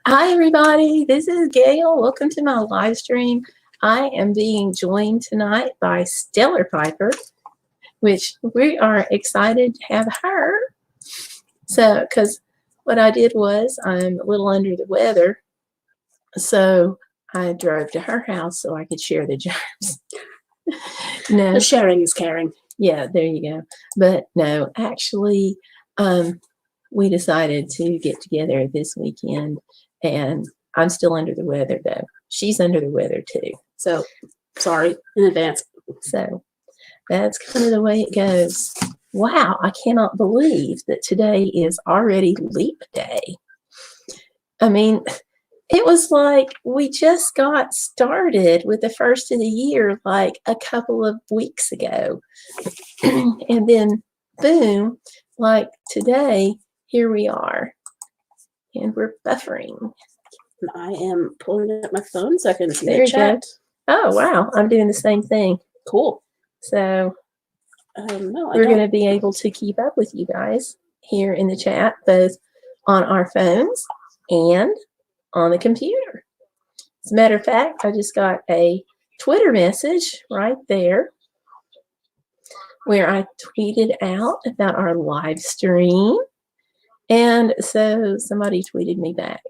Hi, everybody. This is Gail. Welcome to my live stream. I am being joined tonight by Stellar Piper, which we are excited to have her. So, because what I did was I'm a little under the weather, so I drove to her house so I could share the germs. No, sharing is caring. Yeah, there you go. But no, actually, we decided to get together this weekend, and I'm still under the weather, though. She's under the weather, too. So, sorry in advance. So that's kind of the way it goes. Wow, I cannot believe that today is already Leap Day. I mean, it was like we just got started with the first of the year like a couple of weeks ago. And then, boom, like today, here we are. And we're buffering. I am pulling up my phone so I can see There the chat. Oh, wow. I'm doing the same thing. Cool. So no, we're going to be able to keep up with you guys here in the chat, both on our phones and on the computer. As a matter of fact, I just got a Twitter message right there where I tweeted out about our live stream. And so somebody tweeted me back.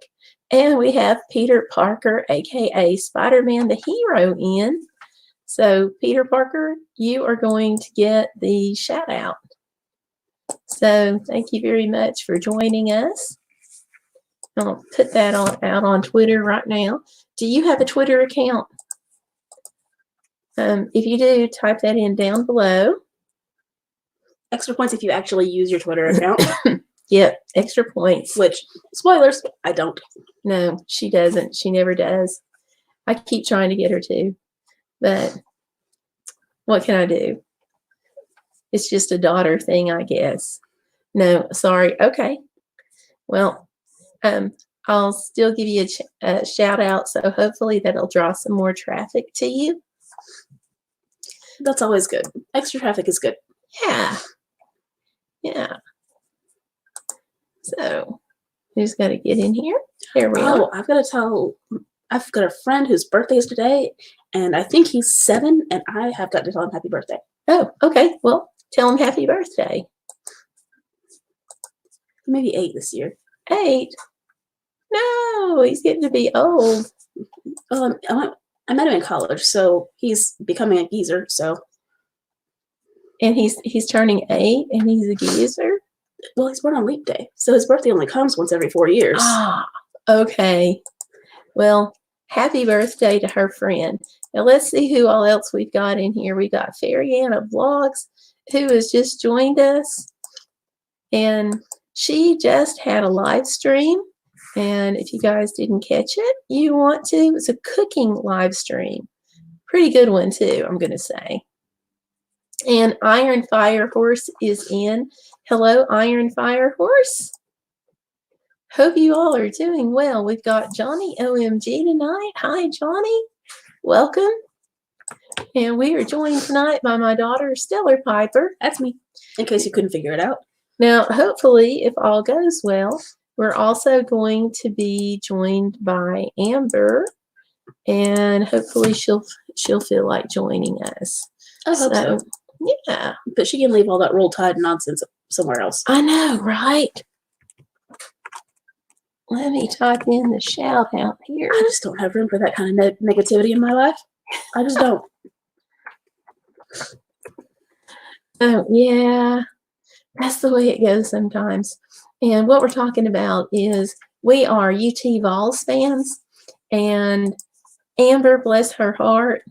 And we have Peter Parker, aka Spider-Man the Hero, in. So Peter Parker, you are going to get the shout out. So thank you very much for joining us. I'll put that out on Twitter right now. Do you have a Twitter account? If you do, type that in down below. Extra points if you actually use your Twitter account. Yep, extra points. Which, spoilers, I don't. No, she doesn't. She never does. I keep trying to get her to, but what can I do? It's just a daughter thing, I guess. No, sorry. Okay. Well, I'll still give you a shout out, so hopefully that'll draw some more traffic to you. That's always good. Extra traffic is good. Yeah. Yeah. So, who's got to get in here? Here we are. I've got a friend whose birthday is today, and I think he's 7, and I have got to tell him happy birthday. Oh, okay. Well, tell him happy birthday. Maybe 8 this year. 8? No, he's getting to be old. I met him in college, so he's becoming a geezer. So, and he's turning 8, and he's a geezer. Well, he's born on Leap Day, so his birthday only comes once every 4 years. Ah, okay. Well, happy birthday to her friend. Now let's see who all else we've got in here. We got Fairy Anna Vlogs, who has just joined us, and she just had a live stream. And if you guys didn't catch it, you want to. It's a cooking live stream. Pretty good one, too, I'm going to say. And Iron Fire Horse is in. Hello, Iron Fire Horse. Hope you all are doing well. We've got Johnny OMG tonight. Hi, Johnny. Welcome. And we are joined tonight by my daughter, Stellar Piper. That's me, in case you couldn't figure it out. Now, hopefully, if all goes well, we're also going to be joined by Amber, and hopefully she'll feel like joining us. I hope so. Yeah. But she can leave all that Roll Tide nonsense somewhere else. I know, right? Let me type in the shout out here. I just don't have room for that kind of negativity in my life. I just don't. Oh, yeah. That's the way it goes sometimes. And what we're talking about is we are UT Vols fans. And Amber, bless her heart,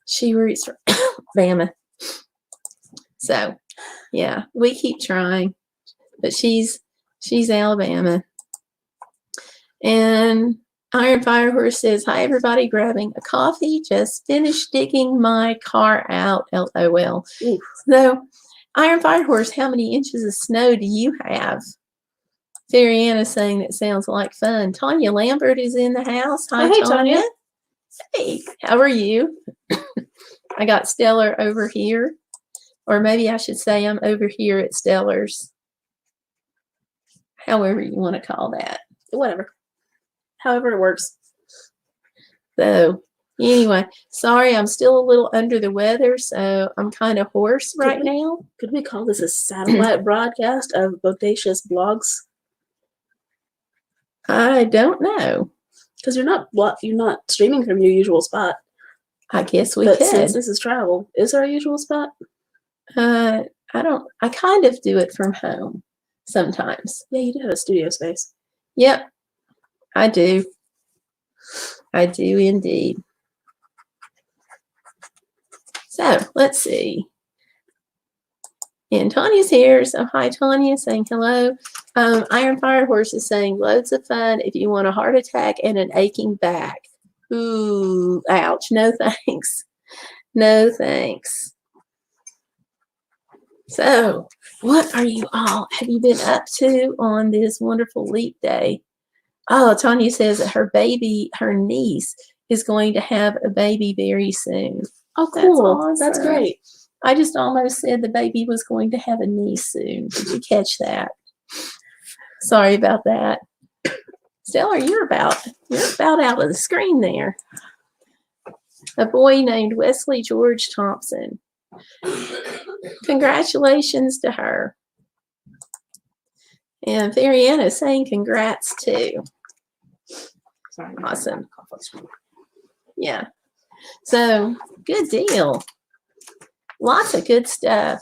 she roots for Bama. So, yeah, we keep trying. But she's Alabama. And Iron Fire Horse says, hi, everybody, grabbing a coffee. Just finished digging my car out, LOL. Oof. So, Iron Fire Horse, how many inches of snow do you have? Fairy Anna's saying that sounds like fun. Tanya Lambert is in the house. Hi, hey, Tanya. Hey, how are you? I got Stellar over here. Or maybe I should say I'm over here at Stellar's. However you want to call that. Whatever. however it works. So anyway, sorry, I'm still a little under the weather, so I'm kind of hoarse right now. Could we call this a satellite broadcast of Bodacious blogs? I don't know. Because you're not streaming from your usual spot. I guess we But could. since this is travel, is our usual spot? I kind of do it from home sometimes. Yeah, you do have a studio space. Yep, I do. I do indeed. So let's see. And Tanya's here. So hi, Tanya, saying hello. Iron Fire Horse is saying loads of fun if you want a heart attack and an aching back. Ooh, ouch. No thanks. No thanks. So what have you been up to on this wonderful leap day? Oh, Tanya says that her niece is going to have a baby very soon. Oh, cool. That's awesome. That's great. I just almost said the baby was going to have a niece soon. Did you catch that? Sorry about that. Stellar, you're about out of the screen there. A boy named Wesley George Thompson. Congratulations to her. And Fariana is saying congrats too. Sorry. Awesome. Yeah. So good deal. Lots of good stuff.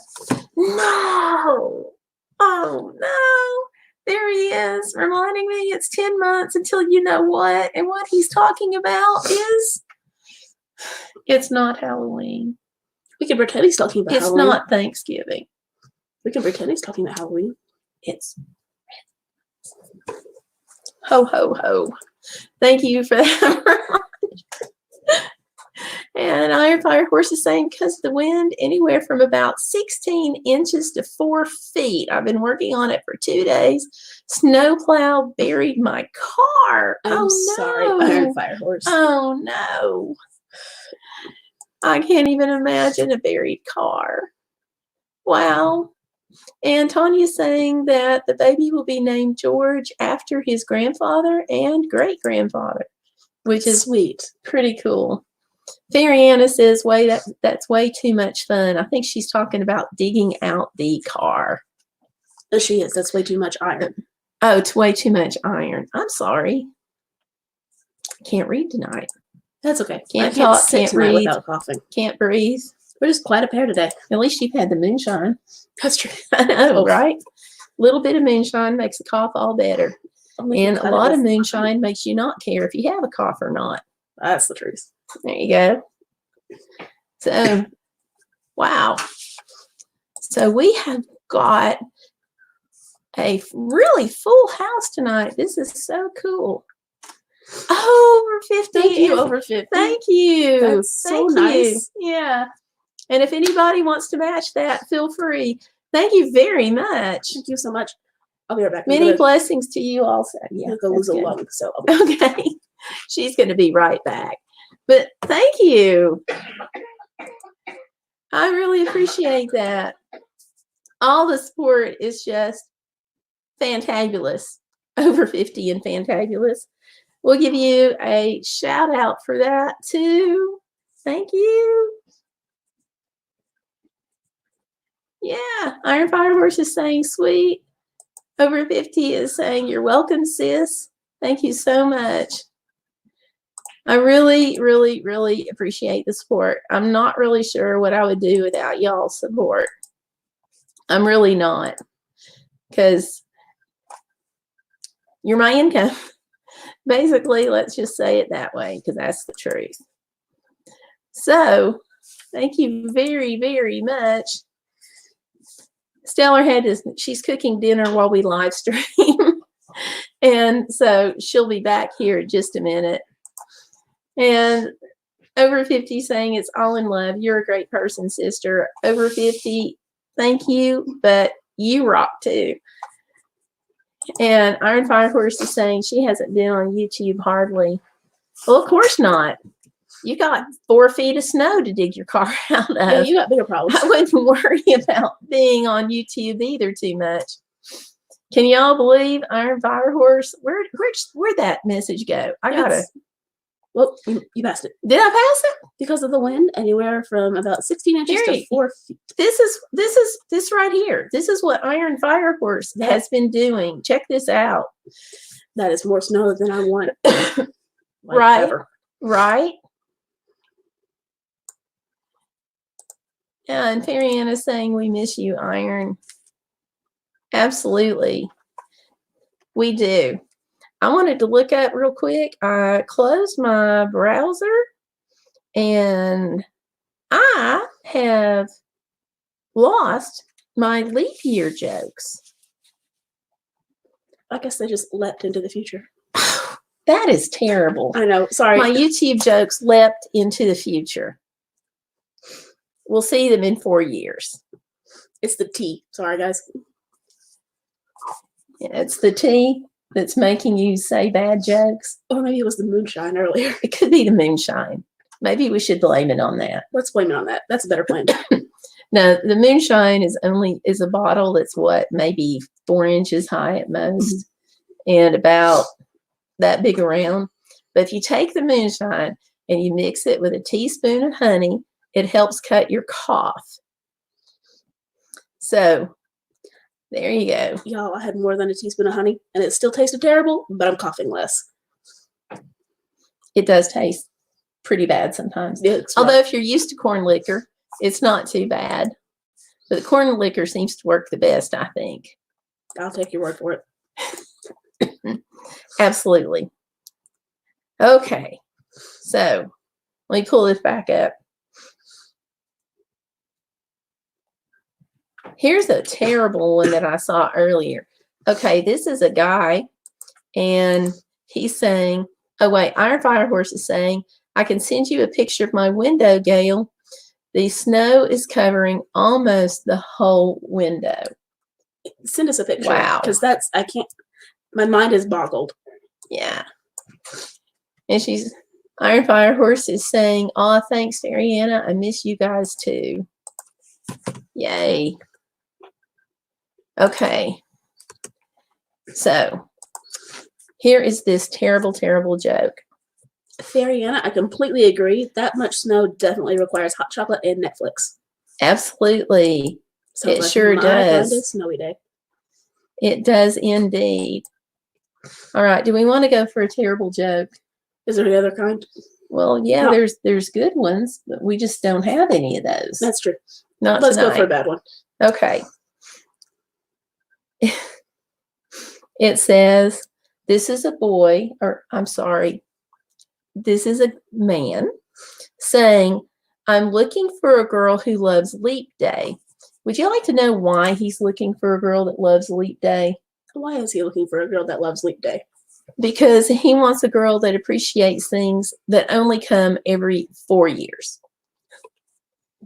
No. Oh no. There he is, reminding me it's 10 months until you know what. And what he's talking about is it's not Halloween. We can pretend he's talking about Halloween. It's not Thanksgiving. We can pretend he's talking about Halloween. It's ho, ho, ho. Thank you for that. And Iron Fire Horse is saying, because of the wind, anywhere from about 16 inches to 4 feet. I've been working on it for 2 days. Snowplow buried my car. I'm sorry, Iron Fire Horse. Oh, no. I can't even imagine a buried car. Wow. And Tanya's saying that the baby will be named George after his grandfather and great-grandfather, which is sweet. Pretty cool. Fariana says, that's way too much fun. I think she's talking about digging out the car. Oh, she is. That's way too much iron. Oh, it's way too much iron. I'm sorry. Can't read tonight. That's okay. Can't talk, can't read. Without coughing. Can't breathe. We're just quite a pair today. At least you've had the moonshine. That's true. I know, right? A little bit of moonshine makes the cough all better. And a lot of moonshine makes you not care if you have a cough or not. That's the truth. There you go. So, wow. So we have got a really full house tonight. This is so cool. Over 50. Thank you, over 50. Thank you. That's so nice. Yeah. And if anybody wants to match that, feel free. Thank you very much. Thank you so much. I'll be right back. Many blessings to you also. Yeah. I'll go lose a lung. So okay. She's going to be right back. But thank you. I really appreciate that. All the support is just fantabulous. Over 50 and fantabulous. We'll give you a shout out for that too. Thank you. Yeah, Iron Fire Horse is saying sweet. Over 50 is saying you're welcome, sis. Thank you so much. I really, really, really appreciate the support. I'm not really sure what I would do without y'all's support. I'm really not, because you're my income. Basically, let's just say it that way, because that's the truth. So, thank you very, very much. Stellar she's cooking dinner while we live stream. And so she'll be back here in just a minute. And over 50 saying it's all in love. You're a great person, sister. Over 50, thank you, but you rock too. And Iron Fire Horse is saying she hasn't been on YouTube hardly. Well, of course not. You got 4 feet of snow to dig your car out of. Yeah, you got bigger problems. I wouldn't worry about being on YouTube either too much. Can y'all believe Iron Fire Horse? Where'd that message go? I gotta. Well, you passed it. Did I pass it? Because of the wind, anywhere from about 16 inches to 4 feet. This right here. This is what Iron Fire Horse has been doing. Check this out. That is more snow than I want. Right. Ever. Right. Yeah, and Fairy Anna's saying we miss you, Iron. Absolutely. We do. I wanted to look up real quick. I closed my browser and I have lost my leap year jokes. I guess they just leapt into the future. That is terrible. I know. Sorry. My YouTube jokes leapt into the future. We'll see them in 4 years. It's the tea. Sorry, guys. Yeah, it's the tea that's making you say bad jokes. Or maybe it was the moonshine earlier. It could be the moonshine. Maybe we should blame it on that. Let's blame it on that. That's a better plan. No, the moonshine is a bottle that's what, maybe 4 inches high at most, and about that big around. But if you take the moonshine and you mix it with a teaspoon of honey, it helps cut your cough. So there you go. Y'all, I had more than a teaspoon of honey, and it still tasted terrible, but I'm coughing less. It does taste pretty bad sometimes. Although if you're used to corn liquor, it's not too bad. But the corn liquor seems to work the best, I think. I'll take your word for it. Absolutely. Okay. So let me pull this back up. Here's a terrible one that I saw earlier. Okay, this is a guy, and he's saying, oh, wait, Iron Fire Horse is saying, I can send you a picture of my window, Gail. The snow is covering almost the whole window. Send us a picture. Wow. Because I can't, my mind is boggled. Yeah. And Iron Fire Horse is saying, oh, thanks, Fairy Anna. I miss you guys too. Yay. Okay. So here is this terrible, terrible joke. Fairy Anna, I completely agree. That much snow definitely requires hot chocolate and Netflix. Absolutely. Sounds It like sure my kind of does. snowy day. It does indeed. All right. Do we want to go for a terrible joke? Is there any other kind? Well, yeah, No. there's good ones, but we just don't have any of those. That's true. Not Let's tonight. go for a bad one. Okay. It says, this is a boy, or I'm sorry, this is a man saying, I'm looking for a girl who loves Leap Day. Would you like to know why he's looking for a girl that loves Leap Day? Why is he looking for a girl that loves Leap Day? Because he wants a girl that appreciates things that only come every 4 years.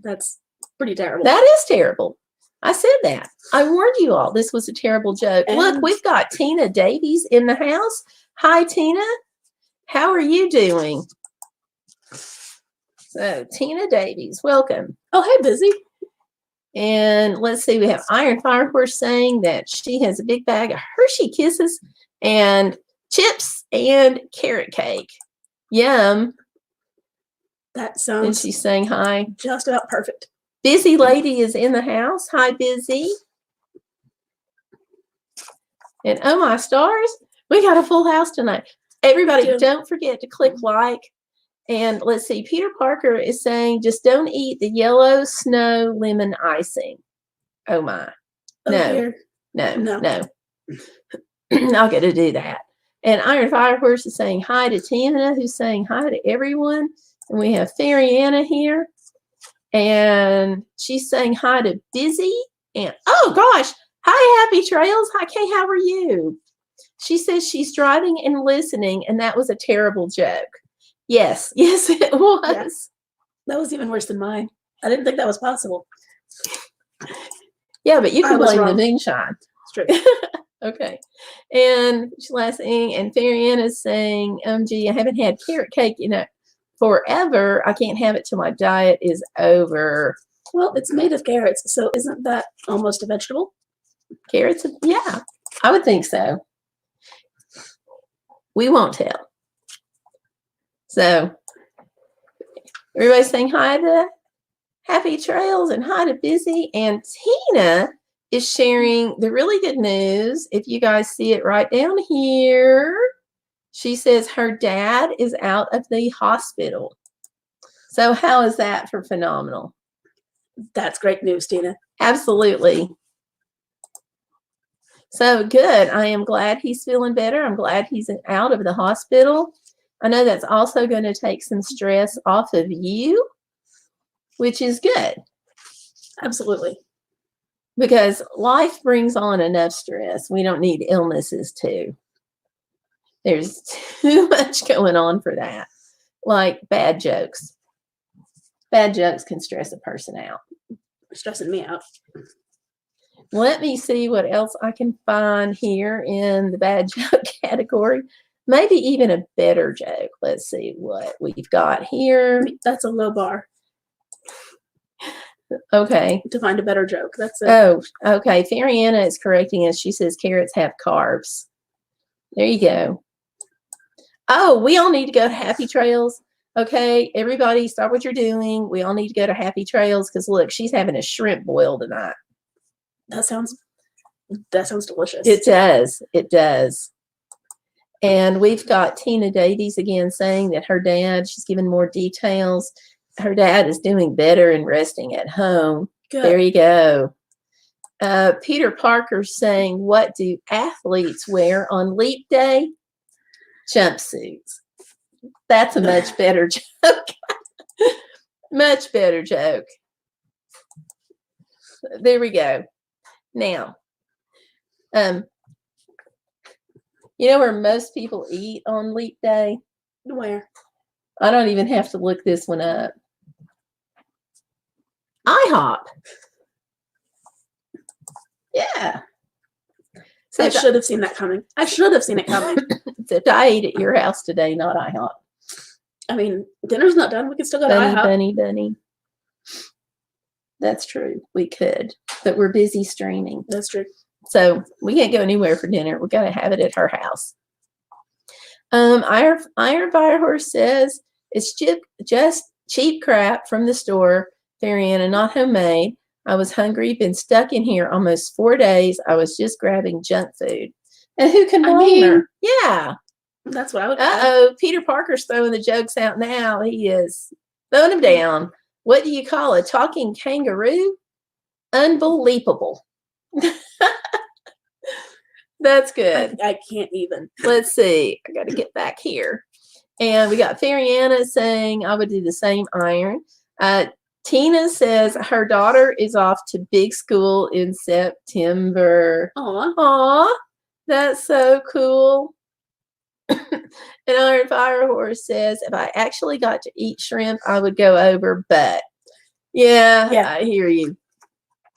That's pretty terrible. That is terrible. I said that. I warned you all this was a terrible joke. And look, we've got Tina Davies in the house. Hi, Tina. How are you doing? So, Tina Davies, welcome. Oh, hey, Busy. And let's see, we have Iron Fire Horse saying that she has a big bag of Hershey Kisses and chips and carrot cake. Yum. That And sounds she's saying hi. just about perfect. Busy Lady is in the house. Hi, Busy. And oh my stars, we got a full house tonight. Everybody, don't forget to click like. And let's see, Peter Parker is saying, just don't eat the yellow snow lemon icing. Oh my. No. Not going to do that. And Iron Fire Horse is saying hi to Tina, who's saying hi to everyone. And we have Fairy Anna here. And she's saying hi to Busy. And oh gosh, hi Happy Trails. Hi Kay, how are you? She says she's driving and listening, and that was a terrible joke. Yes, it was. Yeah. That was even worse than mine. I didn't think that was possible. Yeah, but you can blame wrong. the moonshine. It's true. Okay. And last thing, and Fairy Anna's saying, gee, I haven't had carrot cake, forever. I can't have it till my diet is over. Well, it's made of carrots, so isn't that almost a vegetable? Carrots, yeah. I would think so. We won't tell. So everybody's saying hi to Happy Trails and hi to Busy. And Tina is sharing the really good news. If you guys see it right down here, she says her dad is out of the hospital. So how is that for phenomenal? That's great news, Tina. Absolutely. So good. I am glad he's feeling better. I'm glad he's out of the hospital. I know that's also going to take some stress off of you, which is good. Absolutely. Because life brings on enough stress. We don't need illnesses too. There's too much going on for that. Like bad jokes. Bad jokes can stress a person out. Stressing me out. Let me see what else I can find here in the bad joke category. Maybe even a better joke. Let's see what we've got here. That's a low bar. Okay. To find a better joke. That's it. Oh, okay. Fariana is correcting us. She says carrots have carbs. There you go. Oh, we all need to go to Happy Trails. Okay, everybody stop what you're doing. We all need to go to Happy Trails because look, she's having a shrimp boil tonight. That sounds delicious. It does. It does. And we've got Tina Davies again saying that her dad, she's given more details. Her dad is doing better and resting at home. Good. There you go. Peter Parker saying, what do athletes wear on leap day? Jumpsuits. That's a much better joke. Much better joke. There we go. Now, you know where most people eat on leap day? Where? I don't even have to look this one up. IHOP. Yeah. So I should have seen that coming. I should have seen it coming. Except I ate at your house today, not IHOP. I mean, dinner's not done. We can still go to Bunny, IHOP. bunny. That's true. We could, but we're busy streaming. That's true. So we can't go anywhere for dinner. We're going to have it at her house. Iron Fire Horse says it's just cheap crap from the store, Fariana, not homemade. I was hungry, been stuck in here almost 4 days. I was just grabbing junk food. And who can blame her? Yeah. That's what I would. Uh-oh. Peter Parker's throwing the jokes out now. He is throwing them down. What do you call a talking kangaroo? Unbelievable. That's good. I can't even. Let's see. I got to get back here. And we got Fariana saying I would do the same iron. Tina says her daughter is off to big school in September. Aw. Aw. That's so cool. And Iron Fire Horse says if I actually got to eat shrimp, I would go over, but yeah, I hear you.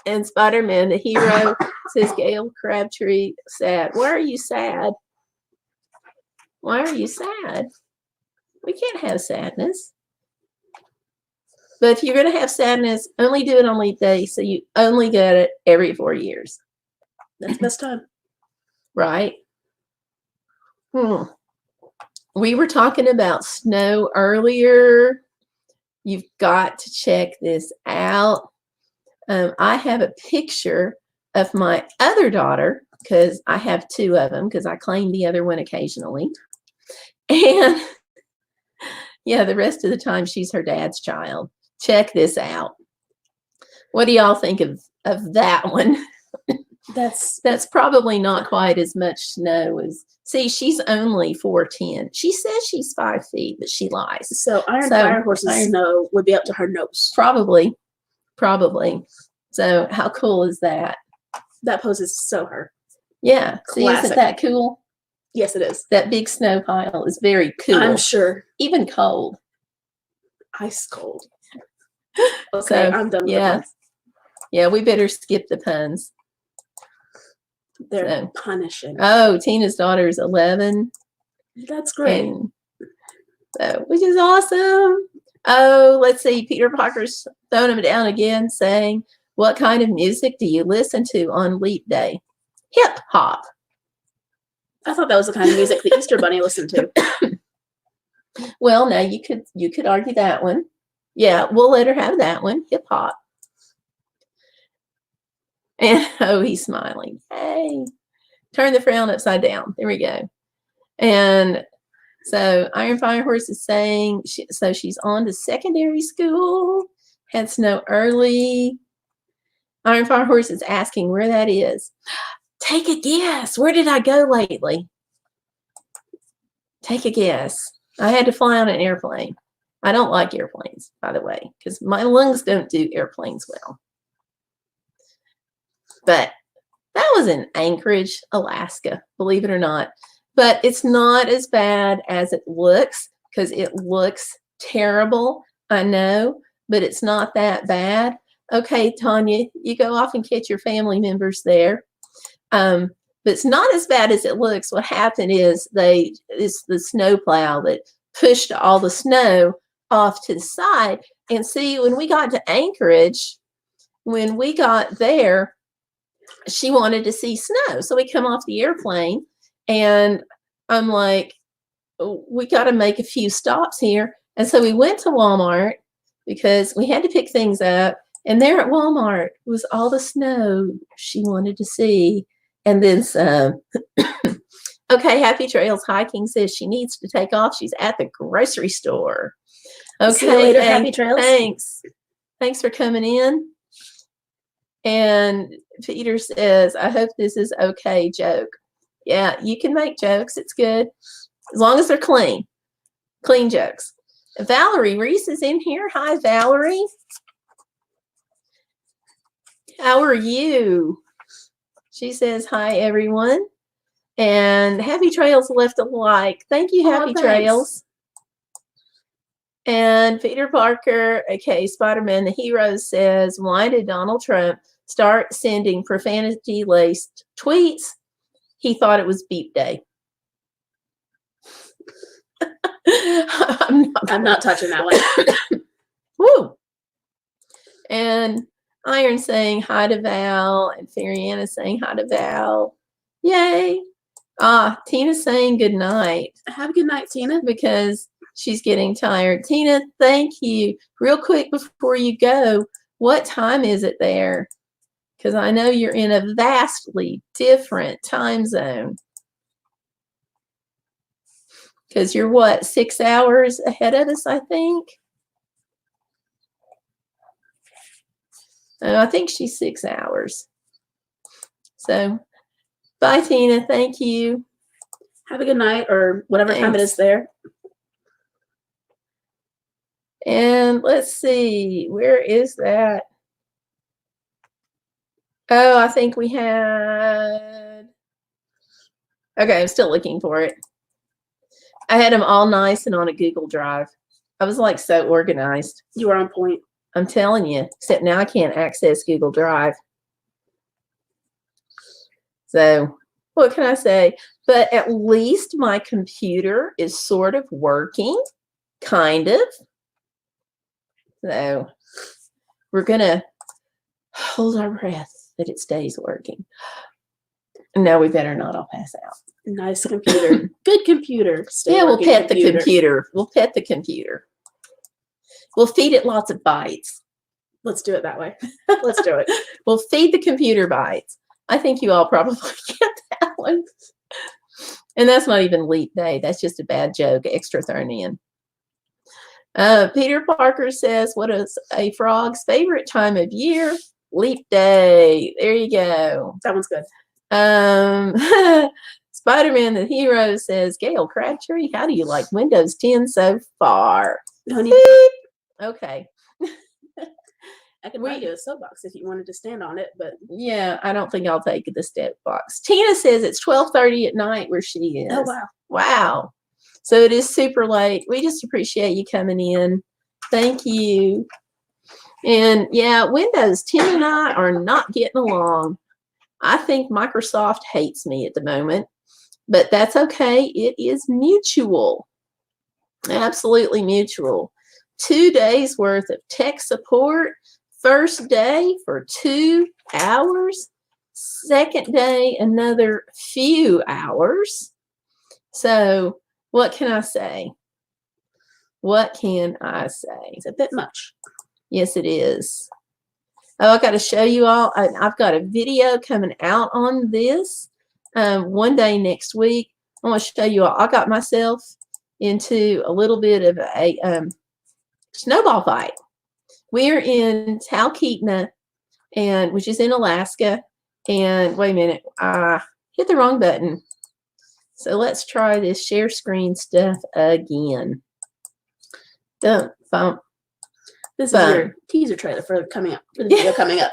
And Spider-Man, the hero, says Gail Crabtree, sad. Why are you sad? Why are you sad? We can't have sadness. But if you're going to have sadness, only do it on leap day, so you only get it every 4 years. That's the best time. Right? We were talking about snow earlier. You've got to check this out. I have a picture of my other daughter because I have 2 of them because I claim the other one occasionally. And yeah, the rest of the time she's her dad's child. Check this out. What do y'all think of that one? That's probably not quite as much snow as. See, she's only 4'10". She says she's 5 feet, but she lies. So Iron Fire Horse's snow would be up to her nose. Probably. So how cool is that? That pose is so her. Yeah. See, isn't that cool? Yes, it is. That big snow pile is very cool. I'm sure. Even cold. Ice cold. Okay, I'm done with the puns. Yeah, we better skip the puns. They're punishing. Oh, Tina's daughter is 11. That's great. Which is awesome. Oh, let's see. Peter Parker's throwing him down again, saying, what kind of music do you listen to on leap day? Hip hop. I thought that was the kind of music the Easter Bunny listened to. Well, now you could argue that one. Yeah, we'll let her have that one. Hip hop. And oh, he's smiling. Hey, turn the frown upside down. There we go. And so Iron Fire Horse is saying, so she's on to secondary school, had snow early. Iron Fire Horse is asking where that is. Take a guess. Where did I go lately? Take a guess. I had to fly on an airplane. I don't like airplanes, by the way, because my lungs don't do airplanes well. But that was in Anchorage, Alaska, believe it or not. But it's not as bad as it looks, because it looks terrible, I know, but it's not that bad. Okay, Tanya, you go off and catch your family members there. But it's not as bad as it looks. What happened is it's the snowplow that pushed all the snow off to the side. And see, when we got to Anchorage, when we got there, she wanted to see snow. So we come off the airplane and I'm like, we got to make a few stops here. And so we went to Walmart because we had to pick things up. And there at Walmart was all the snow she wanted to see. And then some. Okay, Happy Trails Hiking says she needs to take off. She's at the grocery store. Okay, see you later, Happy Trails. Thanks for coming in. And Peter says, I hope this is okay joke. Yeah, you can make jokes. It's good. As long as they're clean. Clean jokes. Valerie Reese is in here. Hi, Valerie. How are you? She says, hi, everyone. And Happy Trails left a like. Thank you, Happy Trails. And Peter Parker, okay, Spider-Man the Hero says, why did Donald Trump start sending profanity-laced tweets? He thought it was beep day. I'm not touching that one. Woo. And Iron saying hi to Val, and Fairyana saying hi to Val. Yay. Tina's saying good night. Have a good night, Tina. Because she's getting tired. Tina, thank you. Real quick before you go, what time is it there? Because I know you're in a vastly different time zone. Because you're what, 6 hours ahead of us, I think? I think she's 6 hours. So, bye, Tina. Thank you. Have a good night, or whatever time it is there. And let's see, where is that? Oh, I think we had. Okay, I'm still looking for it. I had them all nice and on a Google Drive. I was like so organized. You were on point. I'm telling you, except now I can't access Google Drive. So what can I say? But at least my computer is sort of working, kind of. So we're going to hold our breath that it stays working. No, we better not. I'll pass out. Nice computer. Good computer. Yeah, we'll pet the computer. We'll pet the computer. We'll feed it lots of bytes. Let's do it that way. Let's do it. We'll feed the computer bytes. I think you all probably get that one. And that's not even leap day. That's just a bad joke, extra thrown in. Peter Parker says, what is a frog's favorite time of year? Leap day. There you go. That one's good. Spider-Man the Hero says, Gail Crabtree, how do you like Windows 10 so far? Okay. I could buy you a soapbox if you wanted to stand on it, but yeah, I don't think I'll take the step box. Tina says it's 12:30 at night where she is. Oh, wow. Wow. So it is super late. We just appreciate you coming in. Thank you. And yeah, Windows 10 and I are not getting along. I think Microsoft hates me at the moment, but that's okay. It is mutual. Absolutely mutual. 2 days worth of tech support. First day for 2 hours. Second day, another few hours. So what can I say? What can I say? It's a bit much. Yes, it is. Oh, I got to show you all. I've got a video coming out on this one day next week. I want to show you all. I got myself into a little bit of a snowball fight. We're in Talkeetna, which is in Alaska. And wait a minute, I hit the wrong button. So let's try this share screen stuff again. Dump, bump. This is your teaser trailer for coming up, for the video coming up.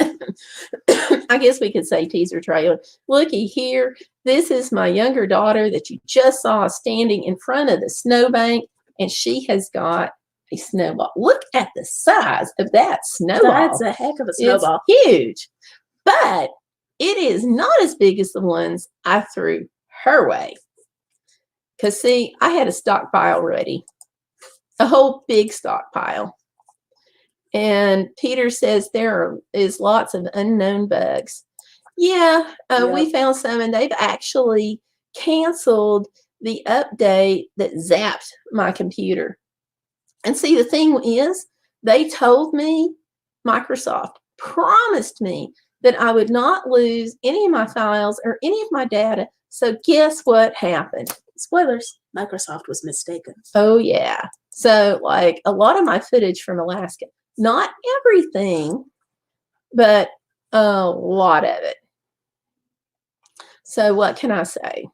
I guess we could say teaser trailer. Looky here. This is my younger daughter that you just saw standing in front of the snowbank, and she has got a snowball. Look at the size of that snowball. That's a heck of a snowball. It's huge, but it is not as big as the ones I threw her way. Because, see, I had a stockpile ready, a whole big stockpile. And Peter says there is lots of unknown bugs. Yeah, we found some, and they've actually canceled the update that zapped my computer. And see, the thing is, they told me, Microsoft promised me that I would not lose any of my files or any of my data. So guess what happened? Spoilers, Microsoft was mistaken. Oh, yeah. So, like, a lot of my footage from Alaska, not everything, but a lot of it. So what can I say?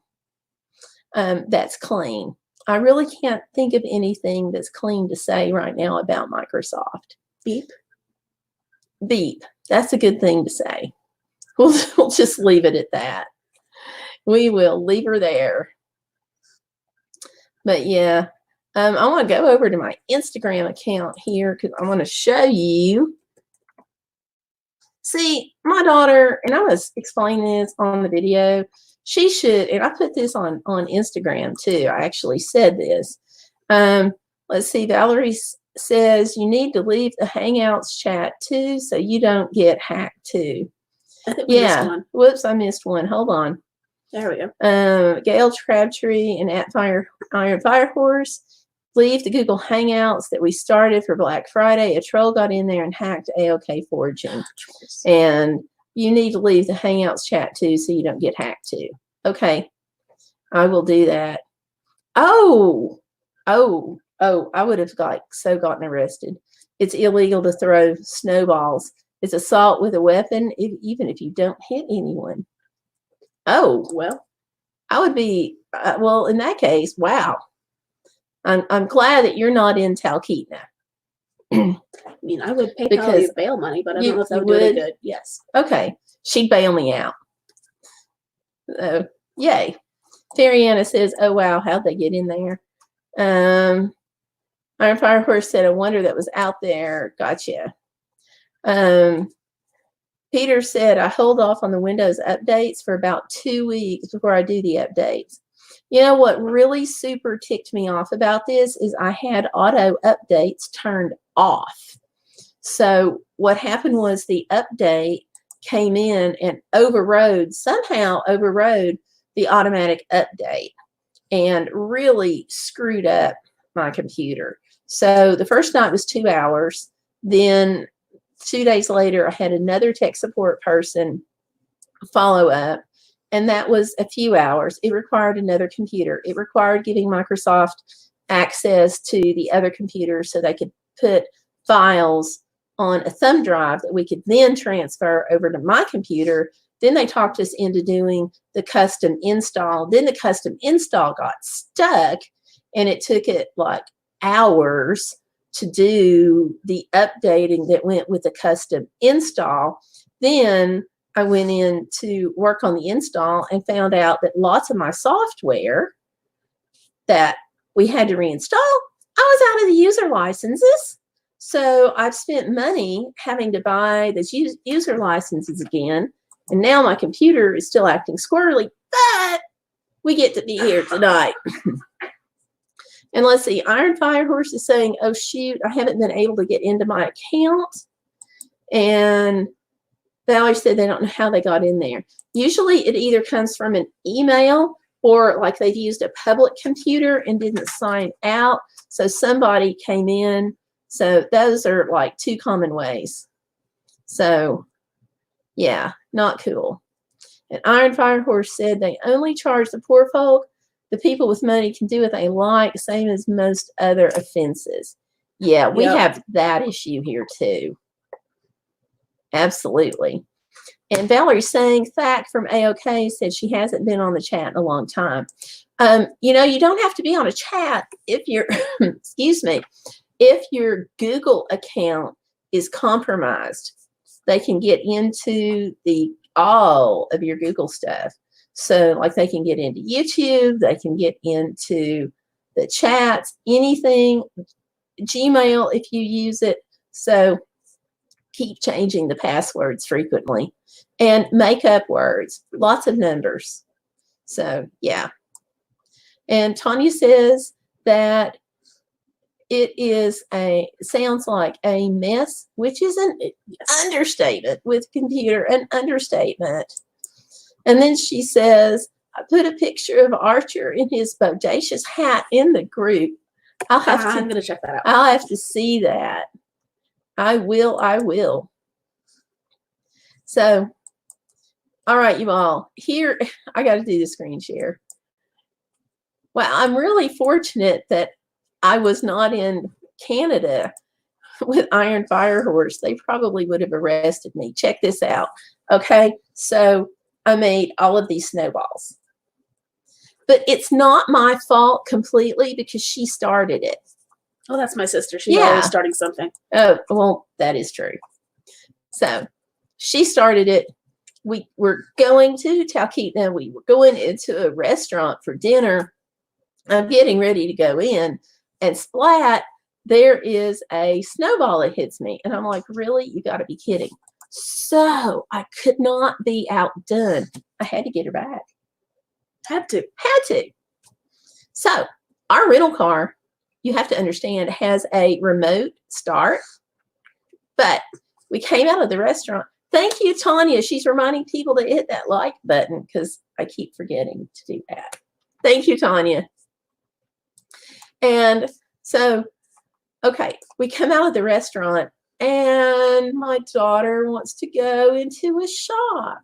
That's clean. I really can't think of anything that's clean to say right now about Microsoft. Beep. Beep. That's a good thing to say. We'll just leave it at that. We will leave her there. But yeah. I want to go over to my Instagram account here because I want to show you. See, my daughter, and I was explaining this on the video, she should, and I put this on Instagram too. I actually said this. Let's see, Valerie says you need to leave the Hangouts chat too so you don't get hacked too. I think we missed one. Whoops, I missed one. Hold on. There we go. Gail Crabtree and at Iron Firehorse. Leave the Google Hangouts that we started for Black Friday. A troll got in there and hacked AOK Forging. And you need to leave the Hangouts chat too so you don't get hacked too. Okay. I will do that. Oh, I would have gotten arrested. It's illegal to throw snowballs. It's assault with a weapon, even if you don't hit anyone. Oh, well, I would be, well, in that case, wow. I'm glad that you're not in Talkeetna. I mean, I would pay you bail money, but I don't know if that would do any good. Yes. Okay. She'd bail me out. Yay. Fariana says, oh, wow, how'd they get in there? Iron Firehorse said, I wonder that was out there. Gotcha. Peter said, I hold off on the Windows updates for about 2 weeks before I do the updates. You know what really super ticked me off about this is I had auto updates turned off. So what happened was the update came in and somehow overrode the automatic update and really screwed up my computer. So the first night was 2 hours. Then 2 days later, I had another tech support person follow up. And that was a few hours. It required another computer. It required giving Microsoft access to the other computer so they could put files on a thumb drive that we could then transfer over to my computer. Then they talked us into doing the custom install. Then the custom install got stuck, and it took it like hours to do the updating that went with the custom install. Then I went in to work on the install and found out that lots of my software that we had to reinstall, I was out of the user licenses. So I've spent money having to buy those user licenses again. And now my computer is still acting squirrely, but we get to be here tonight. And let's see, Iron Firehorse is saying, oh, shoot, I haven't been able to get into my account. And Valerie said they don't know how they got in there. Usually it either comes from an email or like they've used a public computer and didn't sign out, so somebody came in. So those are like 2 common ways. So yeah, not cool. And Iron Fire Horse said they only charge the poor folk. The people with money can do what they like, same as most other offenses. Yeah, we have that issue here too. Absolutely. And Valerie saying, Thack from AOK said she hasn't been on the chat in a long time. You know, you don't have to be on a chat if you're, excuse me, if your Google account is compromised. They can get into all of your Google stuff. So like they can get into YouTube, they can get into the chats, anything, Gmail if you use it. So keep changing the passwords frequently and make up words, lots of numbers. So yeah. And Tanya says that it sounds like a mess, which is an understatement with computer, an understatement. And then she says, I put a picture of Archer in his Bodacious hat in the group. I'm going to check that out. I'll have to see that. I will. So, all right, you all. Here, I got to do the screen share. Well, I'm really fortunate that I was not in Canada with Iron Fire Horse. They probably would have arrested me. Check this out. Okay, so I made all of these snowballs. But it's not my fault completely because she started it. Oh, that's my sister. She's always starting something. Oh, well, that is true. So she started it. We were going to Talkeetna. We were going into a restaurant for dinner. I'm getting ready to go in, and splat, there is a snowball that hits me. And I'm like, really? You got to be kidding. So I could not be outdone. I had to get her back. Had to. So our rental car, you have to understand, has a remote start. But we came out of the restaurant. Thank you, Tanya. She's reminding people to hit that like button because I keep forgetting to do that. Thank you, Tanya. And so, okay, we come out of the restaurant and my daughter wants to go into a shop.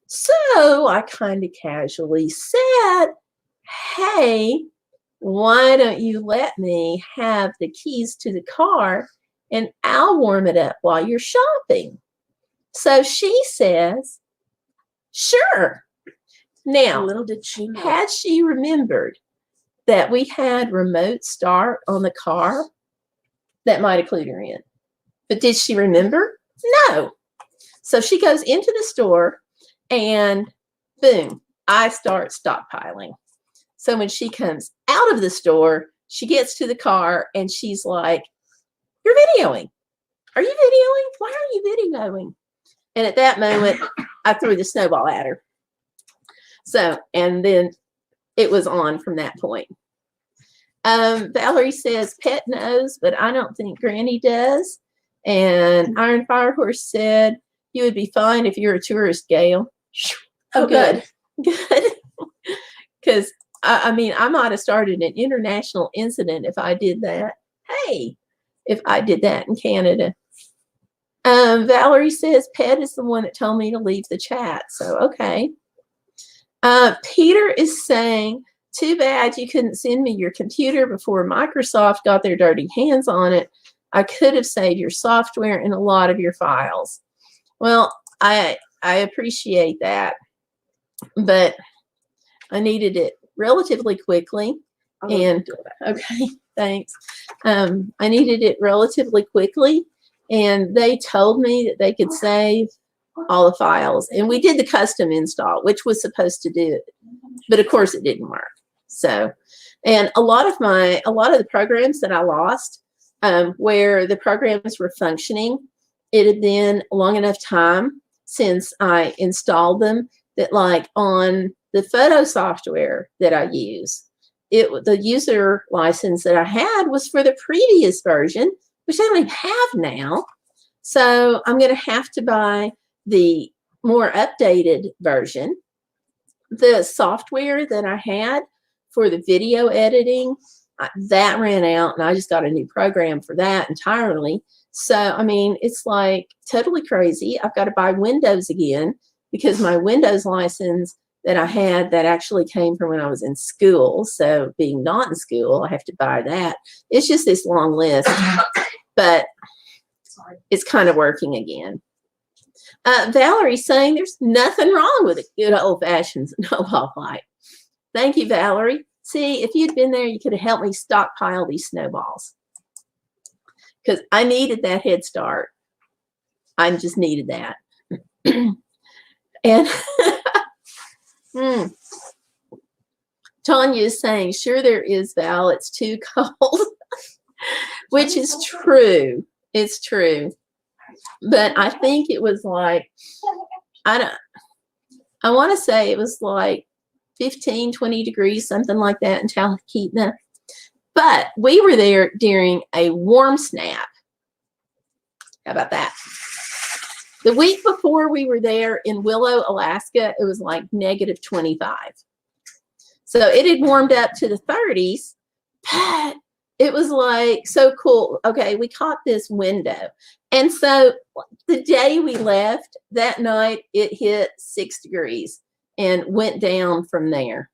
So I kind of casually said, hey, why don't you let me have the keys to the car and I'll warm it up while you're shopping? So she says, sure. Now, little did she know, had she remembered that we had remote start on the car, that might have clued her in. But did she remember? No. So she goes into the store and boom, I start stockpiling. So when she comes out of the store, she gets to the car and she's like, you're videoing. Are you videoing? Why are you videoing? And at that moment, I threw the snowball at her. So, and then it was on from that point. Valerie says, Pet knows, but I don't think Granny does. And Iron Fire Horse said, you would be fine if you're a tourist, Gail. Oh, good. Good. Because, I mean, I might have started an international incident if I did that. Hey, if I did that in Canada. Valerie says, Pet is the one that told me to leave the chat. So, okay. Peter is saying, too bad you couldn't send me your computer before Microsoft got their dirty hands on it. I could have saved your software and a lot of your files. Well, I appreciate that, but I needed it relatively quickly. And okay, thanks. I needed it relatively quickly, and they told me that they could save all the files. And we did the custom install, which was supposed to do it, but of course it didn't work. So, and a lot of the programs that I lost, where the programs were functioning, it had been a long enough time since I installed them that, like, on the photo software that I use, the user license that I had was for the previous version, which I don't even have now. So I'm going to have to buy the more updated version. the software that I had for the video editing, that ran out, and I just got a new program for that entirely. So, I mean, it's like totally crazy. I've got to buy Windows again because my Windows license that I had that actually came from when I was in school. So being not in school, I have to buy that. It's just this long list, but it's kind of working again. Valerie's saying there's nothing wrong with a good old-fashioned snowball fight. Thank you, Valerie. See, if you'd been there, you could have helped me stockpile these snowballs. Because I needed that head start. I just needed that. And Tanya is saying, sure there is, Val. It's too cold. Which is true. It's true. But I think it was like, I want to say it was like 15, 20 degrees, something like that in Talkeetna. But we were there during a warm snap. How about that? The week before we were there in Willow, Alaska, it was like negative 25. So it had warmed up to the 30s, but it was like so cool. Okay, we caught this window. And so the day we left, that night, it hit 6 degrees and went down from there.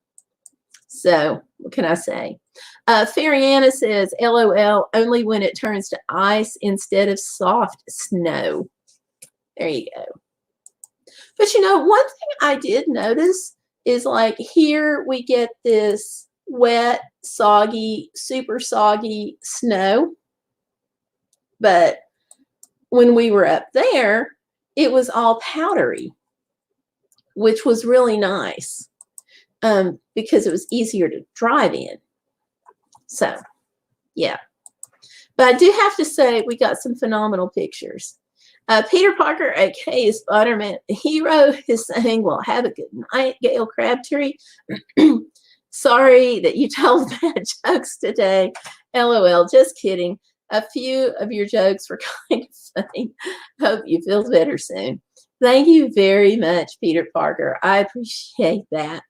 So what can I say? Fariana says, LOL, only when it turns to ice instead of soft snow. There you go. But you know, one thing I did notice is like here we get this wet, soggy, super soggy snow. But when we were up there, it was all powdery, which was really nice because it was easier to drive in. So, yeah. But I do have to say we got some phenomenal pictures. Peter Parker, aka Spider-Man Hero, is saying, well, have a good night, Gail Crabtree. Sorry that you told bad jokes today. LOL, just kidding. A few of your jokes were kind of funny. Hope you feel better soon. Thank you very much, Peter Parker. I appreciate that.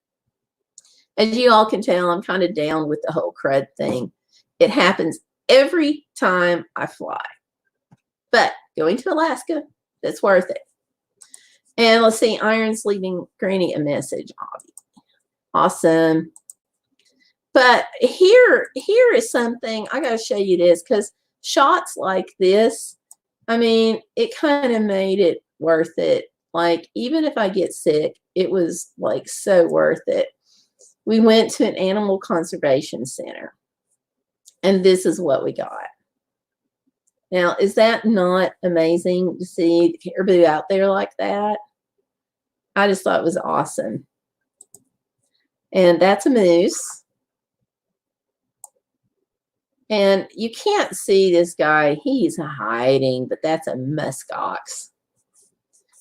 As you all can tell, I'm kind of down with the whole crud thing. It happens every time I fly. But going to Alaska, that's worth it. And let's see, Iron's leaving Granny a message. Awesome. But here is something, I got to show you this because shots like this, I mean, it kind of made it worth it. Like, even if I get sick, it was like so worth it. We went to an animal conservation center, and this is what we got. Now, is that not amazing to see the caribou out there like that? I just thought it was awesome. And that's a moose. And you can't see this guy. He's hiding, but that's a muskox.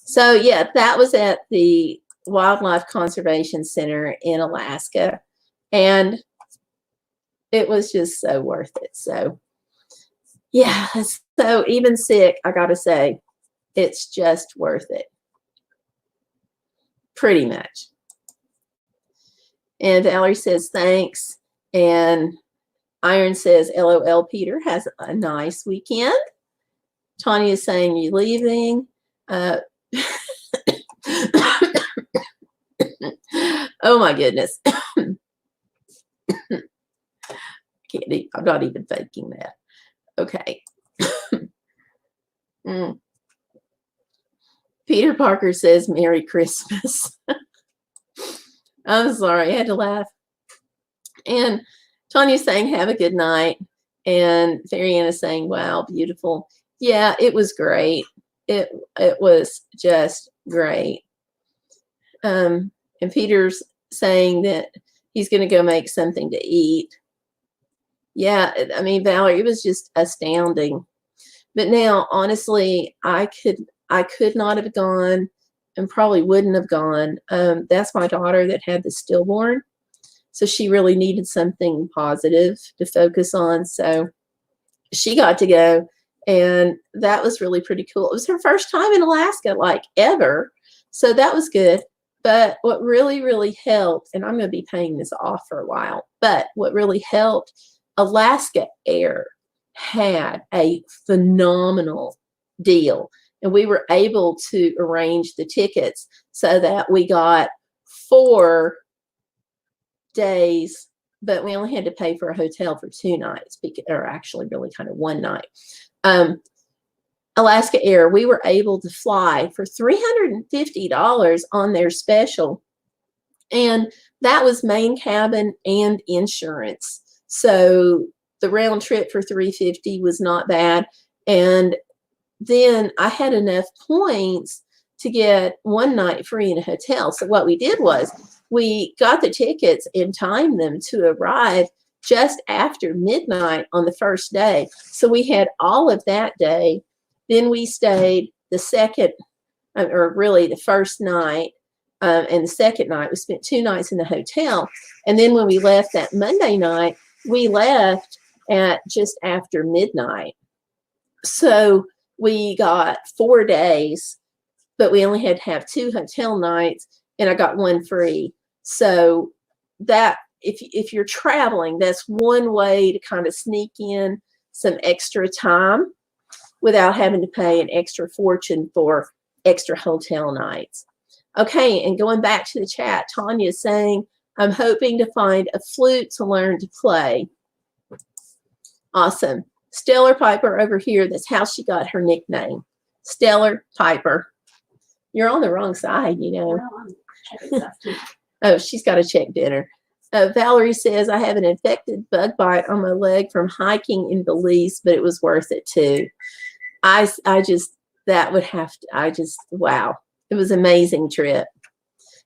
So, yeah, that was at the Wildlife Conservation Center in Alaska. And it was just so worth it. So, yeah, so even sick, I got to say, it's just worth it. Pretty much. And Valerie says, thanks. And Iron says, LOL, Peter has a nice weekend. Tanya is saying, you leaving? Oh, my goodness. I'm not even faking that. Okay. Peter Parker says, Merry Christmas. I'm sorry, I had to laugh. And Tanya's saying, have a good night. And Fariana's saying, wow, beautiful. Yeah, it was great. It was just great. And Peter's saying that he's going to go make something to eat. Yeah, I mean, Valerie, it was just astounding. But now, honestly, I could not have gone and probably wouldn't have gone. That's my daughter that had the stillborn. So she really needed something positive to focus on. So she got to go, and that was really pretty cool. It was her first time in Alaska, like ever. So that was good. But what really, really helped, and I'm going to be paying this off for a while, but what really helped, Alaska Air had a phenomenal deal. And we were able to arrange the tickets so that we got 4 days, but we only had to pay for a hotel for 2 nights, or actually really kind of 1 night. Alaska Air, we were able to fly for $350 on their special. And that was main cabin and insurance. So the round trip for $350 was not bad. And then I had enough points to get 1 night free in a hotel. So what we did was we got the tickets and timed them to arrive just after midnight on the first day. So we had all of that day. Then we stayed the second, or really the first night, and the second night. We spent 2 nights in the hotel. And then when we left that Monday night, we left at just after midnight. So we got 4 days, but we only had to have 2 hotel nights, and I got 1 free. So that, if you're traveling, that's one way to kind of sneak in some extra time without having to pay an extra fortune for extra hotel nights. Okay, and going back to the chat, Tanya is saying, I'm hoping to find a flute to learn to play. Awesome. Stellar Piper over here, that's how she got her nickname. Stellar Piper. You're on the wrong side, you know. Oh, she's got to check dinner. Valerie says, I have an infected bug bite on my leg from hiking in Belize, but it was worth it too. Wow. It was an amazing trip.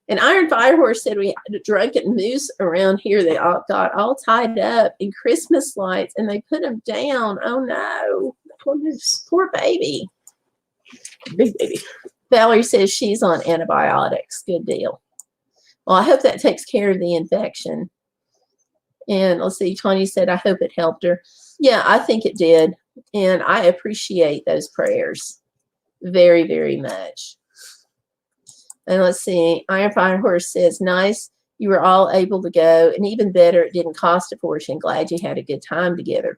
And Iron Firehorse said we had a drunken moose around here. They all got all tied up in Christmas lights and they put them down. Oh no. Poor moose. Poor baby. Big baby. Valerie says she's on antibiotics. Good deal. Well, I hope that takes care of the infection. And let's see, Tanya said, I hope it helped her. Yeah, I think it did. And I appreciate those prayers very, very much. And let's see, Iron Fire Horse says, nice, you were all able to go. And even better, it didn't cost a fortune. Glad you had a good time together.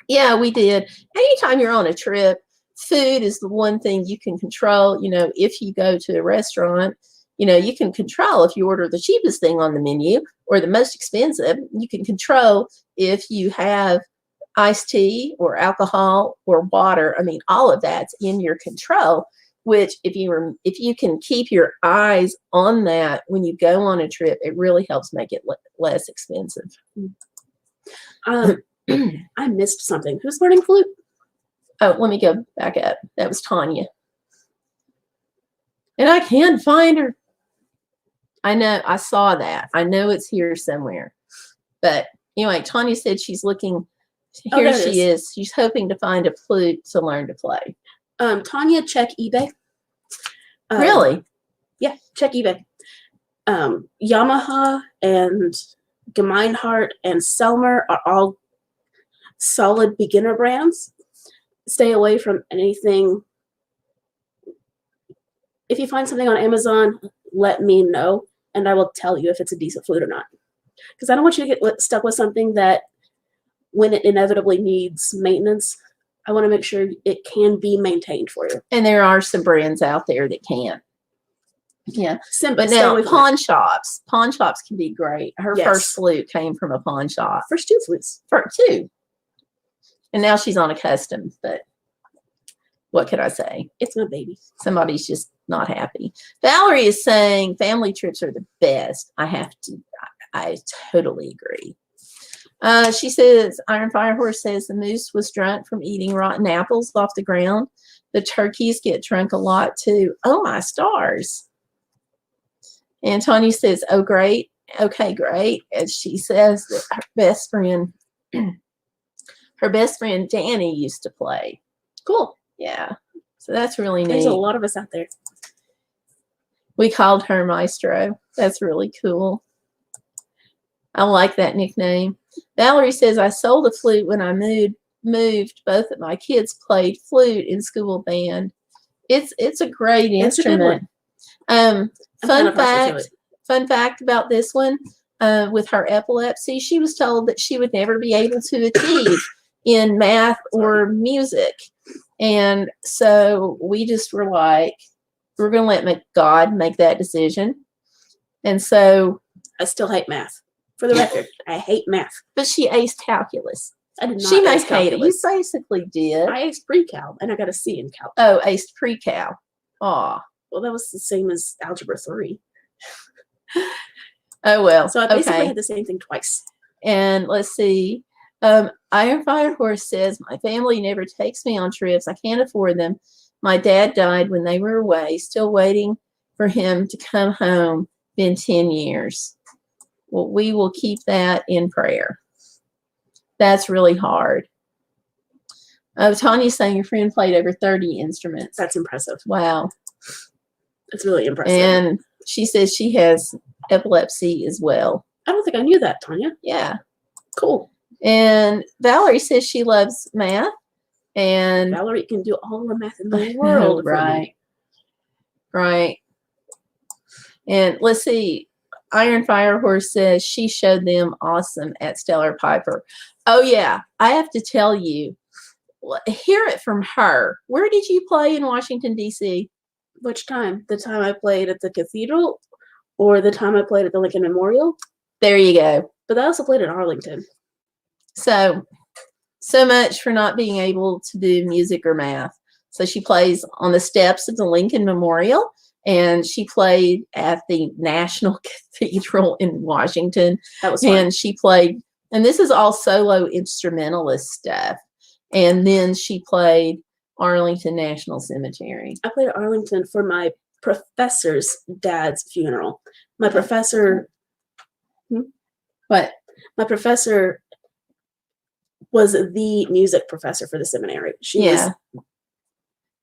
Yeah, we did. Anytime you're on a trip, food is the one thing you can control. You know, if you go to a restaurant, you know, you can control if you order the cheapest thing on the menu or the most expensive. You can control if you have iced tea or alcohol or water. I mean, all of that's in your control, which if you can keep your eyes on that when you go on a trip, it really helps make it less expensive. I missed something. Who's learning flute? Oh, let me go back up. That was Tanya. And I can't find her. I know, I saw that. I know it's here somewhere. But anyway, Tanya said she's looking. Here she is. She's hoping to find a flute to learn to play. Tanya, check eBay. Really? Yeah, check eBay. Yamaha and Gemeinhardt and Selmer are all solid beginner brands. Stay away from anything. If you find something on Amazon, let me know, and I will tell you if it's a decent flute or not. Because I don't want you to get stuck with something that, when it inevitably needs maintenance, I want to make sure it can be maintained for you. And there are some brands out there that can. Yeah. But now pawn shops can be great. Her first flute came from a pawn shop. First 2 flutes. First 2. And now she's on a custom, but what could I say? It's my baby. Somebody's just not happy. Valerie is saying family trips are the best. I totally agree. She says, Iron Firehorse says the moose was drunk from eating rotten apples off the ground. The turkeys get drunk a lot too. Oh, my stars. And Tony says, oh, great. Okay, great. And she says that her best friend Danny used to play. Cool. Yeah. So that's really neat. There's a lot of us out there. We called her Maestro. That's really cool. I like that nickname. Valerie says, I sold a flute when I moved. Both of my kids played flute in school band. It's a great instrument. I'm kind of partial to it. Fun fact about this one, with her epilepsy, she was told that she would never be able to achieve in math or music. And so we just were like, we're going to let God make that decision. And so I still hate math. For the record, I hate math. But she aced calculus. I did not She may ace hate it. You calculus. basically did. I aced pre-cal, and I got a C in cal. Oh, aced pre-cal. Aw. Well, that was the same as algebra 3. Oh, well. So I basically had the same thing twice. And let's see. Iron Fire Horse says, my family never takes me on trips. I can't afford them. My dad died when they were away. Still waiting for him to come home. Been 10 years. Well, we will keep that in prayer. That's really hard. Oh, Tanya's saying your friend played over 30 instruments. That's impressive. Wow. That's really impressive. And she says she has epilepsy as well. I don't think I knew that, Tanya. Yeah. Cool. And Valerie says she loves math. And Valerie can do all the math in the world. Right. Right. And let's see. Iron Fire Horse says she showed them awesome at Stellar Piper. Oh, yeah. I have to tell you, hear it from her. Where did you play in Washington, D.C.? Which time? The time I played at the cathedral or the time I played at the Lincoln Memorial? There you go. But I also played in Arlington. So much for not being able to do music or math. So she plays on the steps of the Lincoln Memorial, and she played at the National Cathedral in Washington. That was fun. And she played, and this is all solo instrumentalist stuff. And then she played Arlington National Cemetery. I played at Arlington for my professor's dad's funeral. My professor. What? My professor was the music professor for the seminary.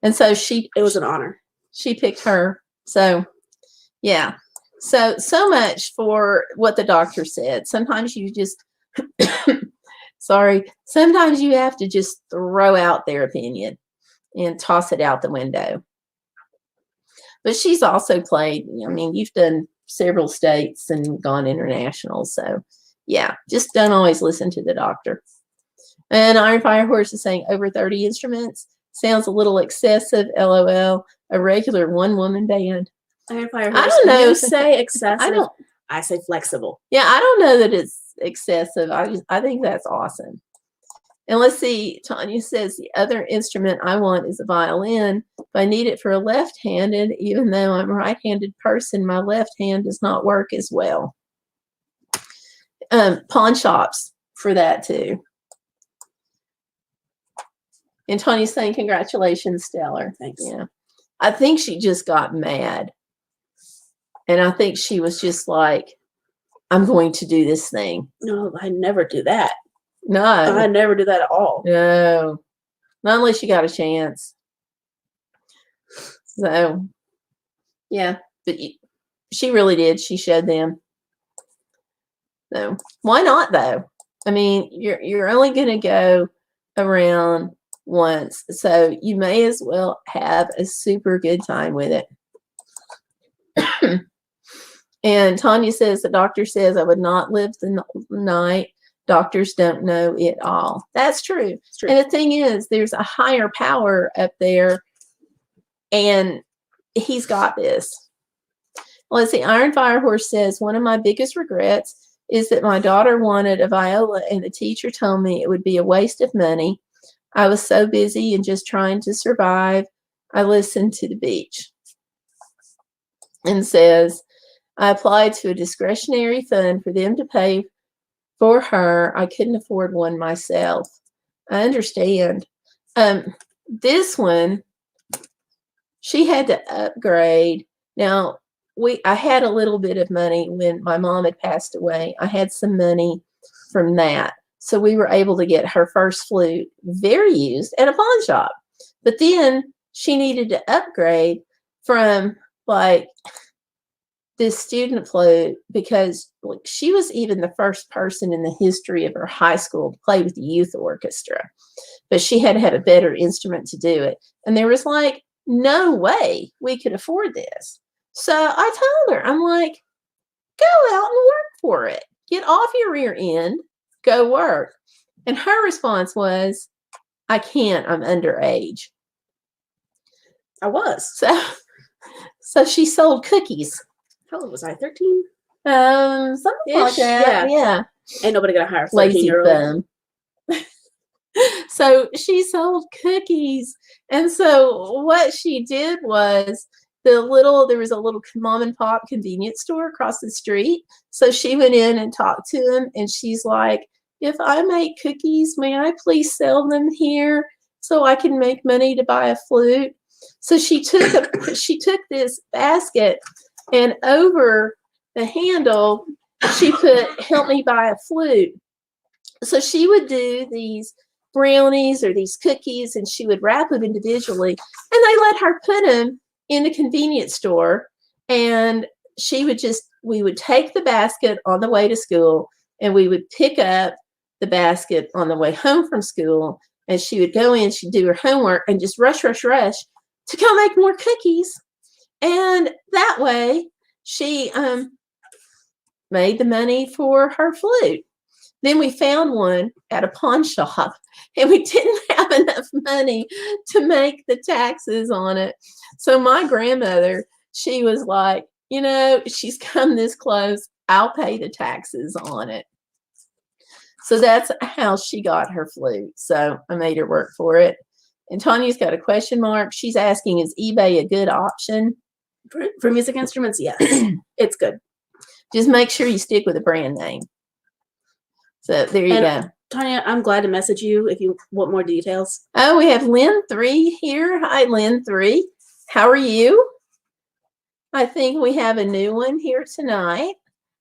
And so it was an honor. She picked her. So, yeah. So much for what the doctor said. Sometimes you just, sometimes you have to just throw out their opinion and toss it out the window. But she's also played, I mean, you've done several states and gone international. So, yeah, just don't always listen to the doctor. And Iron Fire Horse is saying over 30 instruments. Sounds a little excessive, LOL. A regular one-woman band. Iron Fire Horse. I don't know. You say excessive. I say flexible. Yeah, I don't know that it's excessive. I think that's awesome. And let's see. Tanya says the other instrument I want is a violin. But I need it for a left-handed. Even though I'm a right-handed person, my left hand does not work as well. Pawn shops for that too. And Tanya's saying, congratulations, Stellar. Thanks. Yeah. I think she just got mad. And I think she was just like, I'm going to do this thing. No, I never do that. No. I never do that at all. No. Not unless you got a chance. So, yeah. But she really did. She showed them. So, why not, though? I mean, you're only going to go around once, so you may as well have a super good time with it. And Tanya says the doctor says I would not live the night. Doctors don't know it all. That's true. And the thing is, there's a higher power up there, and he's got this. Well, let's see. Iron Fire Horse says one of my biggest regrets is that my daughter wanted a viola, and the teacher told me it would be a waste of money. I was so busy and just trying to survive. I listened to the beach. And says, I applied to a discretionary fund for them to pay for her. I couldn't afford one myself. I understand. This one, she had to upgrade. Now, I had a little bit of money when my mom had passed away. I had some money from that. So we were able to get her first flute very used at a pawn shop. But then she needed to upgrade from like this student flute because like she was even the first person in the history of her high school to play with the youth orchestra. But she had to have a better instrument to do it. And there was like no way we could afford this. So I told her, I'm like, go out and work for it. Get off your rear end, go work. And her response was, I can't, I'm underage. I was. So she sold cookies. How old was I? 13? Something like Ish, that. Yeah. Ain't nobody gonna hire a Lazy 13-year-old. bum. So she sold cookies. And so what she did was there was a little mom and pop convenience store across the street. So she went in and talked to him, and she's like, if I make cookies, may I please sell them here so I can make money to buy a flute? So she took this basket, and over the handle she put, help me buy a flute. So she would do these brownies or these cookies, and she would wrap them individually, and they let her put them in the convenience store, and we would take the basket on the way to school, and we would pick up the basket on the way home from school, and she would go in, she'd do her homework, and just rush to go make more cookies. And that way she made the money for her flute. Then we found one at a pawn shop, and we didn't have enough money to make the taxes on it. So my grandmother, she was like, she's come this close, I'll pay the taxes on it. So that's how she got her flute. So I made her work for it. And Tanya's got a question mark. She's asking, is eBay a good option? For music instruments, yes. It's good. Just make sure you stick with a brand name. So there you go. Tanya, I'm glad to message you if you want more details. Oh, we have Lynn 3 here. Hi, Lynn 3. How are you? I think we have a new one here tonight.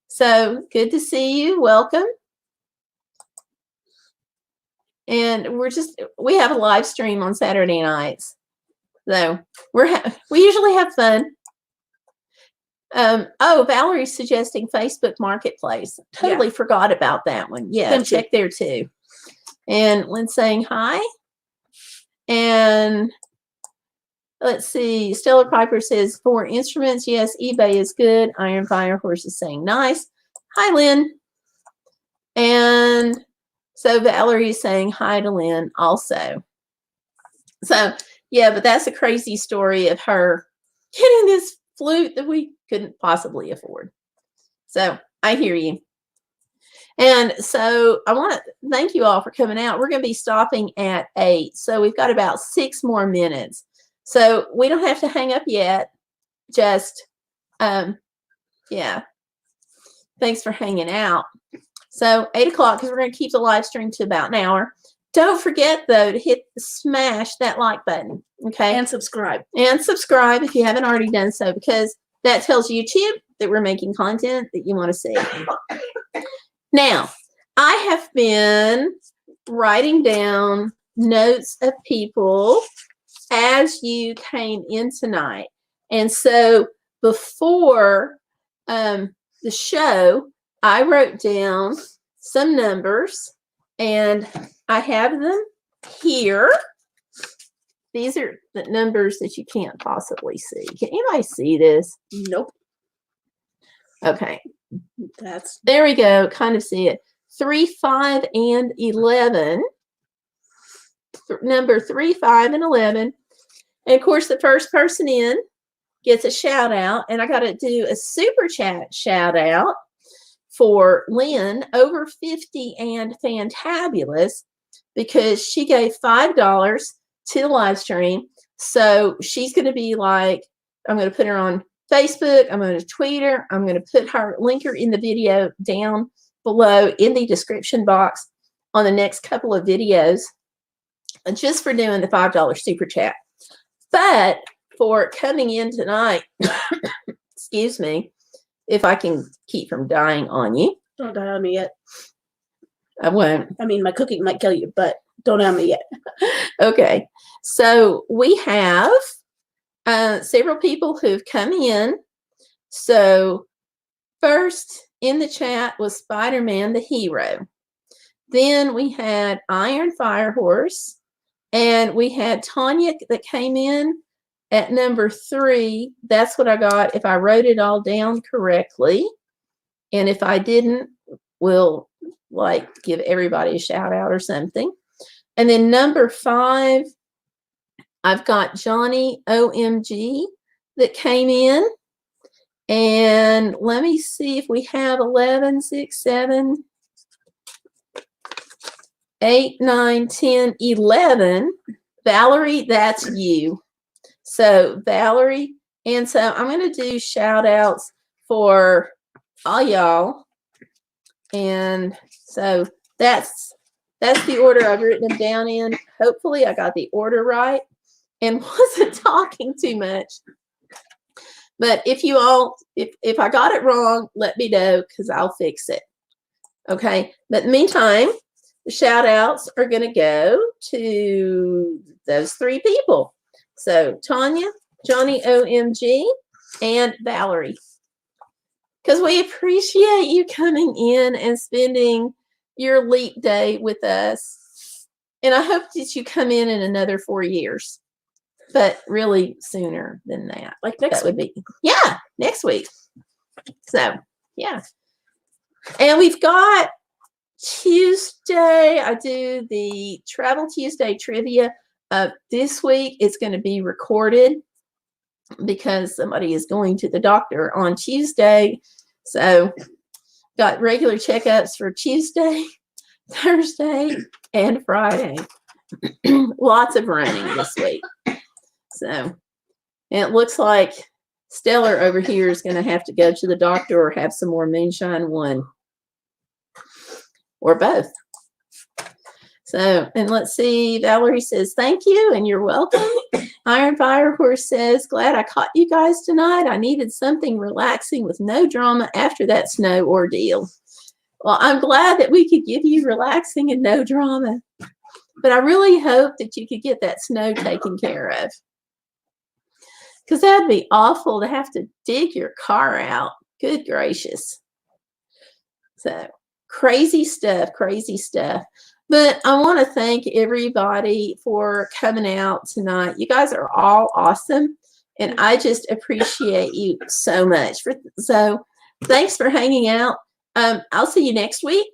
So good to see you. Welcome. And we have a live stream on Saturday nights. So we usually have fun. Valerie's suggesting Facebook Marketplace. Totally forgot about that one. Yeah, check there too. And Lynn's saying hi. And let's see. Stellar Piper says, for instruments, yes, eBay is good. Iron Fire Horse is saying nice. Hi, Lynn. And so Valerie's saying hi to Lynn also. So, yeah, but that's a crazy story of her getting this flute that we couldn't possibly afford. So I hear you. And so I want to thank you all for coming out. We're going to be stopping at 8. So we've got about 6 more minutes. So we don't have to hang up yet. Just, yeah. Thanks for hanging out. So 8 o'clock, because we're going to keep the live stream to about an hour. Don't forget, though, to smash that like button. Okay. And subscribe. And subscribe if you haven't already done so, because that tells YouTube that we're making content that you want to see. Now, I have been writing down notes of people as you came in tonight. And so before the show, I wrote down some numbers, and I have them here. These are the numbers that you can't possibly see. Can anybody see this? Nope. Okay. There we go. Kind of see it. 3, 5, and 11. Number 3, 5, and 11. And of course, the first person in gets a shout out. And I got to do a super chat shout out for Lynn, over 50 and fantabulous, because she gave $5 to the live stream. So she's going to be like, I'm going to put her on Facebook. I'm going to tweet her. I'm going to link her in the video down below in the description box on the next couple of videos, just for doing the $5 super chat. But for coming in tonight, excuse me, if I can keep from dying on you. Don't die on me yet. I won't. I mean, my cooking might kill you, but don't die on me yet. Okay. So we have several people who've come in. So first in the chat was Spider-Man the Hero. Then we had Iron Fire Horse. And we had Tanya that came in at number 3, that's what I got if I wrote it all down correctly. And if I didn't, we'll like give everybody a shout out or something. And then number 5, I've got Johnny OMG that came in. And let me see if we have 11, 6, 7, 8, 9, 10, 11. Valerie, that's you. So Valerie, and so I'm going to do shout outs for all y'all. And so that's the order I've written them down in. Hopefully I got the order right and wasn't talking too much. But if you all, if I got it wrong, let me know because I'll fix it. Okay. But in the meantime, the shout outs are going to go to those 3 people. So Tanya, Johnny OMG, and Valerie. Because we appreciate you coming in and spending your leap day with us. And I hope that you come in another 4 years. But really sooner than that. Like next week. Would be, yeah, next week. So, yeah. And we've got Tuesday. I do the Travel Tuesday trivia. This week it's going to be recorded because somebody is going to the doctor on Tuesday. So, got regular checkups for Tuesday, Thursday, and Friday. Lots of running this week. So, and it looks like Stellar over here is going to have to go to the doctor or have some more Moonshine 1. Or both. So, and let's see. Valerie says, thank you and you're welcome. Iron Fire Horse says, glad I caught you guys tonight. I needed something relaxing with no drama after that snow ordeal. Well, I'm glad that we could give you relaxing and no drama. But I really hope that you could get that snow taken care of. Because that'd be awful to have to dig your car out. Good gracious. So, crazy stuff, crazy stuff. But I want to thank everybody for coming out tonight. You guys are all awesome. And I just appreciate you so much. So, thanks for hanging out. I'll see you next week,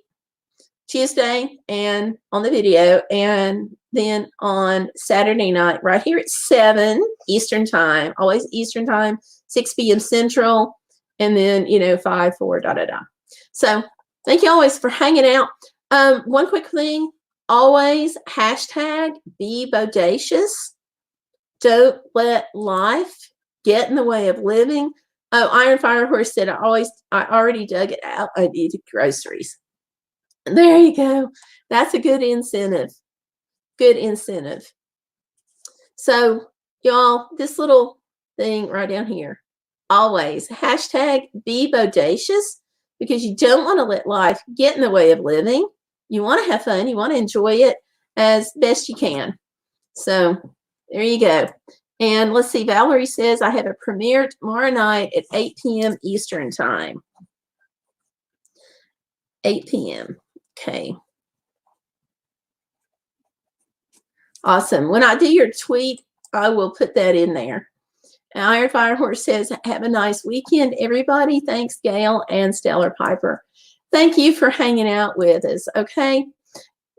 Tuesday, and on the video. And then on Saturday night, right here at 7 Eastern Time. Always Eastern Time, 6 p.m. Central. And then, 5, 4, So, thank you always for hanging out. One quick thing, always hashtag BeBodacious. Don't let life get in the way of living. Oh, Iron Fire Horse said, I already dug it out. I needed groceries. There you go. That's a good incentive. Good incentive. So, y'all, this little thing right down here, always hashtag BeBodacious. Because you don't want to let life get in the way of living. You want to have fun. You want to enjoy it as best you can. So there you go. And let's see. Valerie says, I have a premiere tomorrow night at 8 p.m. Eastern Time. 8 p.m. Okay. Awesome. When I do your tweet, I will put that in there. Iron Fire Horse says, have a nice weekend, everybody. Thanks, Gail and Stellar Piper. Thank you for hanging out with us, okay?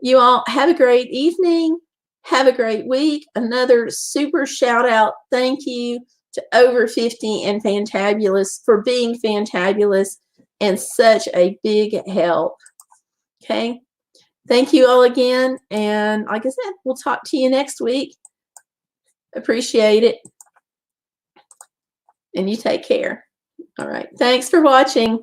You all have a great evening. Have a great week. Another super shout out. Thank you to Over 50 and Fantabulous for being fantabulous and such a big help, okay? Thank you all again. And like I said, we'll talk to you next week. Appreciate it. And you take care. All right. Thanks for watching.